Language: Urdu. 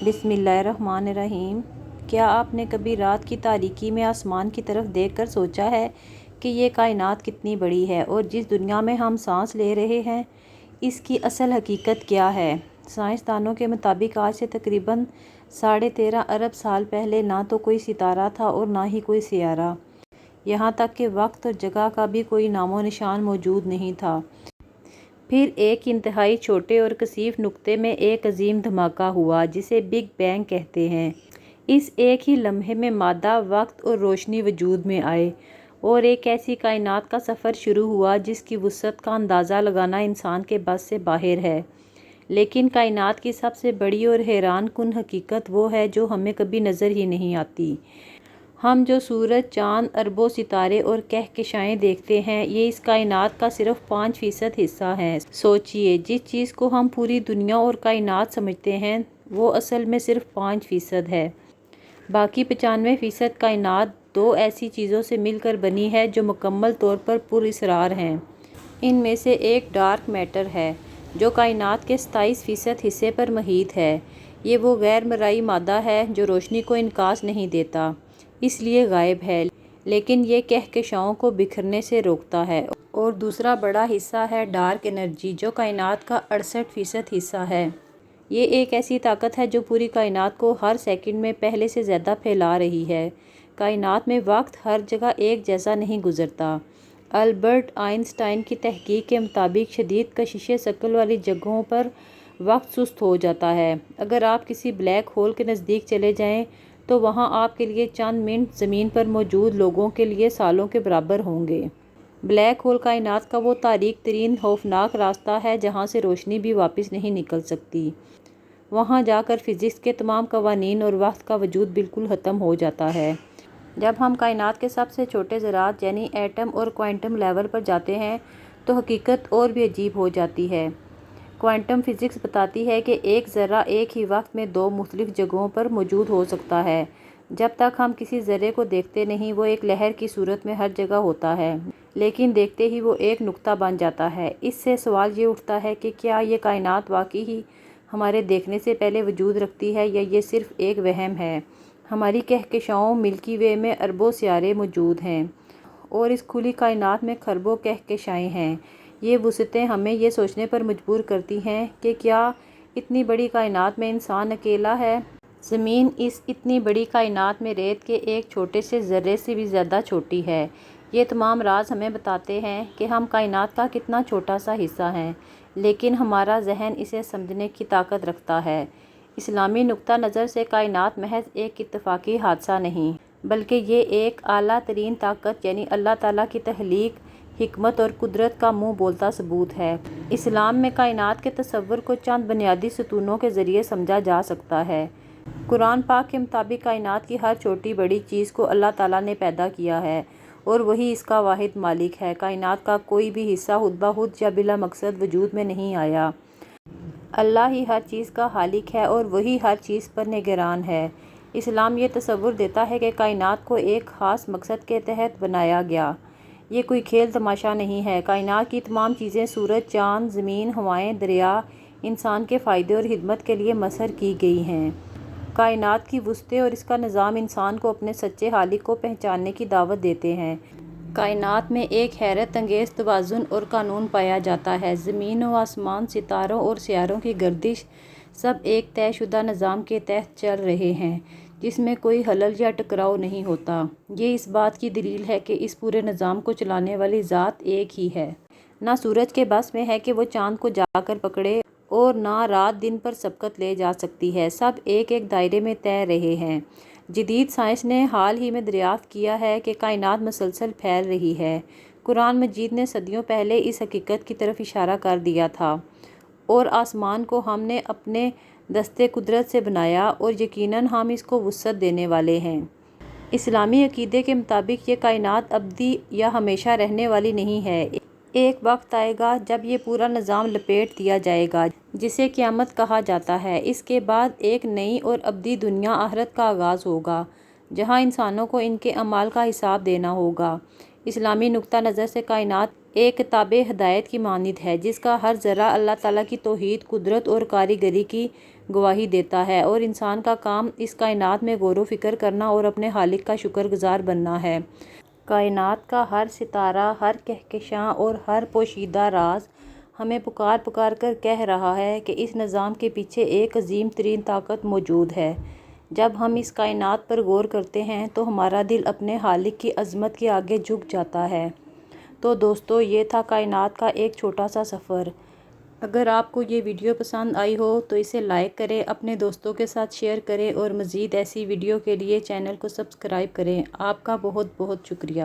بسم اللہ الرحمن الرحیم۔ کیا آپ نے کبھی رات کی تاریکی میں آسمان کی طرف دیکھ کر سوچا ہے کہ یہ کائنات کتنی بڑی ہے اور جس دنیا میں ہم سانس لے رہے ہیں اس کی اصل حقیقت کیا ہے؟ سائنسدانوں کے مطابق آج سے تقریباً 13.5 ارب سال پہلے نہ تو کوئی ستارہ تھا اور نہ ہی کوئی سیارہ، یہاں تک کہ وقت اور جگہ کا بھی کوئی نام و نشان موجود نہیں تھا۔ پھر ایک انتہائی چھوٹے اور کثیف نقطے میں ایک عظیم دھماکہ ہوا جسے بگ بینگ کہتے ہیں۔ اس ایک ہی لمحے میں مادہ، وقت اور روشنی وجود میں آئے اور ایک ایسی کائنات کا سفر شروع ہوا جس کی وسعت کا اندازہ لگانا انسان کے بس سے باہر ہے۔ لیکن کائنات کی سب سے بڑی اور حیران کن حقیقت وہ ہے جو ہمیں کبھی نظر ہی نہیں آتی۔ ہم جو سورج، چاند، اربوں ستارے اور کہکشائیں دیکھتے ہیں یہ اس کائنات کا صرف 5% حصہ ہیں۔ سوچئے، جس چیز کو ہم پوری دنیا اور کائنات سمجھتے ہیں وہ اصل میں صرف 5% ہے۔ باقی 95% کائنات دو ایسی چیزوں سے مل کر بنی ہے جو مکمل طور پر پر اسرار ہیں۔ ان میں سے ایک ڈارک میٹر ہے جو کائنات کے 27% حصے پر محیط ہے۔ یہ وہ غیر مرئی مادہ ہے جو روشنی کو انعکاس نہیں دیتا، اس لیے غائب ہے، لیکن یہ کہکشاؤں کو بکھرنے سے روکتا ہے۔ اور دوسرا بڑا حصہ ہے ڈارک انرجی جو کائنات کا 68% حصہ ہے۔ یہ ایک ایسی طاقت ہے جو پوری کائنات کو ہر سیکنڈ میں پہلے سے زیادہ پھیلا رہی ہے۔ کائنات میں وقت ہر جگہ ایک جیسا نہیں گزرتا۔ البرٹ آئنسٹائن کی تحقیق کے مطابق شدید کشش ثقل والی جگہوں پر وقت سست ہو جاتا ہے۔ اگر آپ کسی بلیک ہول کے نزدیک چلے جائیں تو وہاں آپ کے لیے چند منٹ زمین پر موجود لوگوں کے لیے سالوں کے برابر ہوں گے۔ بلیک ہول کائنات کا وہ تاریک ترین خوفناک راستہ ہے جہاں سے روشنی بھی واپس نہیں نکل سکتی۔ وہاں جا کر فزکس کے تمام قوانین اور وقت کا وجود بالکل ختم ہو جاتا ہے۔ جب ہم کائنات کے سب سے چھوٹے ذرات یعنی ایٹم اور کوانٹم لیول پر جاتے ہیں تو حقیقت اور بھی عجیب ہو جاتی ہے۔ کوانٹم فزکس بتاتی ہے کہ ایک ذرہ ایک ہی وقت میں دو مختلف جگہوں پر موجود ہو سکتا ہے۔ جب تک ہم کسی ذرے کو دیکھتے نہیں وہ ایک لہر کی صورت میں ہر جگہ ہوتا ہے، لیکن دیکھتے ہی وہ ایک نقطہ بن جاتا ہے۔ اس سے سوال یہ اٹھتا ہے کہ کیا یہ کائنات واقعی ہی ہمارے دیکھنے سے پہلے وجود رکھتی ہے یا یہ صرف ایک وہم ہے؟ ہماری کہکشاؤں ملکی وے میں اربوں سیارے موجود ہیں اور اس کھلی کائنات میں کھربوں کہکشائیں ہیں۔ یہ وسعتیں ہمیں یہ سوچنے پر مجبور کرتی ہیں کہ کیا اتنی بڑی کائنات میں انسان اکیلا ہے؟ زمین اس اتنی بڑی کائنات میں ریت کے ایک چھوٹے سے ذرے سے بھی زیادہ چھوٹی ہے۔ یہ تمام راز ہمیں بتاتے ہیں کہ ہم کائنات کا کتنا چھوٹا سا حصہ ہیں، لیکن ہمارا ذہن اسے سمجھنے کی طاقت رکھتا ہے۔ اسلامی نقطہ نظر سے کائنات محض ایک اتفاقی حادثہ نہیں، بلکہ یہ ایک اعلیٰ ترین طاقت یعنی اللہ تعالیٰ کی تخلیق، حکمت اور قدرت کا منہ بولتا ثبوت ہے۔ اسلام میں کائنات کے تصور کو چند بنیادی ستونوں کے ذریعے سمجھا جا سکتا ہے۔ قرآن پاک کے مطابق کائنات کی ہر چھوٹی بڑی چیز کو اللہ تعالیٰ نے پیدا کیا ہے اور وہی اس کا واحد مالک ہے۔ کائنات کا کوئی بھی حصہ خود بخود یا بلا مقصد وجود میں نہیں آیا۔ اللہ ہی ہر چیز کا خالق ہے اور وہی ہر چیز پر نگران ہے۔ اسلام یہ تصور دیتا ہے کہ کائنات کو ایک خاص مقصد کے تحت بنایا گیا۔ یہ کوئی کھیل تماشا نہیں ہے۔ کائنات کی تمام چیزیں سورج، چاند، زمین، ہوائیں، دریا، انسان کے فائدے اور خدمت کے لیے مسخر کی گئی ہیں۔ کائنات کی وسعتیں اور اس کا نظام انسان کو اپنے سچے خالق کو پہچاننے کی دعوت دیتے ہیں۔ کائنات میں ایک حیرت انگیز توازن اور قانون پایا جاتا ہے۔ زمین و آسمان، ستاروں اور سیاروں کی گردش سب ایک طے شدہ نظام کے تحت چل رہے ہیں جس میں کوئی خلل یا ٹکراؤ نہیں ہوتا۔ یہ اس بات کی دلیل ہے کہ اس پورے نظام کو چلانے والی ذات ایک ہی ہے۔ نہ سورج کے بس میں ہے کہ وہ چاند کو جا کر پکڑے اور نہ رات دن پر سبقت لے جا سکتی ہے۔ سب ایک ایک دائرے میں تیر رہے ہیں۔ جدید سائنس نے حال ہی میں دریافت کیا ہے کہ کائنات مسلسل پھیل رہی ہے۔ قرآن مجید نے صدیوں پہلے اس حقیقت کی طرف اشارہ کر دیا تھا، اور آسمان کو ہم نے اپنے دستے قدرت سے بنایا اور یقیناً ہم اس کو وسعت دینے والے ہیں۔ اسلامی عقیدے کے مطابق یہ کائنات ابدی یا ہمیشہ رہنے والی نہیں ہے۔ ایک وقت آئے گا جب یہ پورا نظام لپیٹ دیا جائے گا جسے قیامت کہا جاتا ہے۔ اس کے بعد ایک نئی اور ابدی دنیا آخرت کا آغاز ہوگا جہاں انسانوں کو ان کے اعمال کا حساب دینا ہوگا۔ اسلامی نقطہ نظر سے کائنات ایک کتاب ہدایت کی مانند ہے جس کا ہر ذرہ اللہ تعالیٰ کی توحید، قدرت اور کاریگری کی گواہی دیتا ہے، اور انسان کا کام اس کائنات میں غور و فکر کرنا اور اپنے خالق کا شکر گزار بننا ہے۔ کائنات کا ہر ستارہ، ہر کہکشاں اور ہر پوشیدہ راز ہمیں پکار پکار کر کہہ رہا ہے کہ اس نظام کے پیچھے ایک عظیم ترین طاقت موجود ہے۔ جب ہم اس کائنات پر غور کرتے ہیں تو ہمارا دل اپنے خالق کی عظمت کے آگے جھک جاتا ہے۔ تو دوستو، یہ تھا کائنات کا ایک چھوٹا سا سفر۔ اگر آپ کو یہ ویڈیو پسند آئی ہو تو اسے لائک کریں، اپنے دوستوں کے ساتھ شیئر کریں اور مزید ایسی ویڈیو کے لیے چینل کو سبسکرائب کریں۔ آپ کا بہت بہت شکریہ۔